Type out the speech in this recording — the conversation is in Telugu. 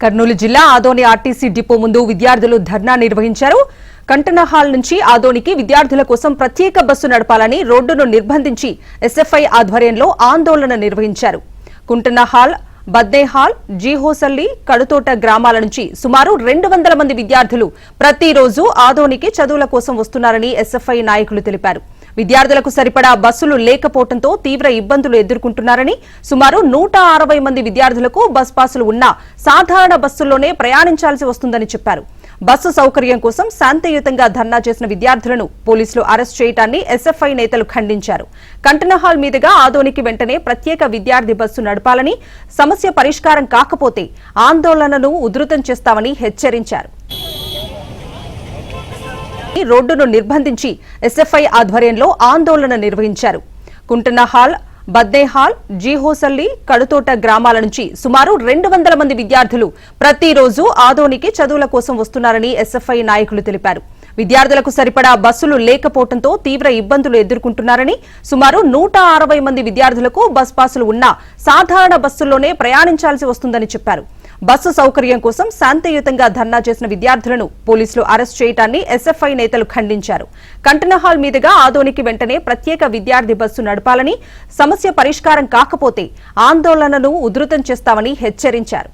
కర్నూలు జిల్లా ఆదోని ఆర్టీసీ డిపో ముందు విద్యార్థులు ధర్నా నిర్వహించారు. కంటనర్ హాల్ నుంచి ఆదోనికి విద్యార్థుల కోసం ప్రత్యేక బస్సు నడపాలని రోడ్డును నిర్బంధించి ఎస్ఎఫ్ఐ ఆధ్వర్యంలో ఆందోళన నిర్వహించారు. కుంటనర్ హాల్, బద్నే హాల్, జీహోసల్లి, కడుతోట గ్రామాల నుంచి సుమారు 200 మంది విద్యార్థులు ప్రతిరోజు ఆదోనికి చదువుల కోసం వస్తున్నారని ఎస్ఎఫ్ఐ నాయకులు తెలిపారు. విద్యార్థులకు సరిపడా బస్సులు లేకపోవడంతో తీవ్ర ఇబ్బందులు ఎదుర్కొంటున్నారని, సుమారు 160 మంది విద్యార్థులకు బస్ పాసులు ఉన్నా సాధారణ బస్సుల్లోనే ప్రయాణించాల్సి వస్తుందని చెప్పారు. బస్సు సౌకర్యం కోసం శాంతియుతంగా ధర్నా చేసిన విద్యార్థులను పోలీసులు అరెస్ట్ చేయడాన్ని ఎస్ఎఫ్ఐ నేతలు ఖండించారు. కంటనర్ హాల్ మీదుగా ఆదోనికి వెంటనే ప్రత్యేక విద్యార్థి బస్సు నడపాలని, సమస్య పరిష్కారం కాకపోతే ఆందోళనను ఉధృతం చేస్తామని హెచ్చరించారు. రోడ్డును నిర్బంధించి ఎస్ఎఫ్ఐ ఆధ్వర్యంలో ఆందోళన నిర్వహించారు. కుంటనర్ హాల్, బద్నే హాల్, జీహోసల్లి, కడుతోట గ్రామాల నుంచి సుమారు 200 మంది విద్యార్థులు ప్రతిరోజు ఆదోనికి చదువుల కోసం వస్తున్నారని ఎస్ఎఫ్ఐ నాయకులు తెలిపారు. విద్యార్థులకు సరిపడా బస్సులు లేకపోవడంతో తీవ్ర ఇబ్బందులు ఎదుర్కొంటున్నారని, సుమారు 160 మంది విద్యార్థులకు బస్ పాసులు ఉన్నా సాధారణ బస్సుల్లోనే ప్రయాణించాల్సి వస్తుందని చెప్పారు. బస్సు సౌకర్యం కోసం శాంతియుతంగా ధర్నా చేసిన విద్యార్థులను పోలీసులు అరెస్ట్ చేయడాన్ని ఎస్ఎఫ్ఐ నేతలు ఖండించారు. కంటనర్ హాల్ మీదుగా ఆదోనికి వెంటనే ప్రత్యేక విద్యార్థి బస్సు నడపాలని, సమస్య పరిష్కారం కాకపోతే ఆందోళనను ఉధృతం చేస్తామని హెచ్చరించారు.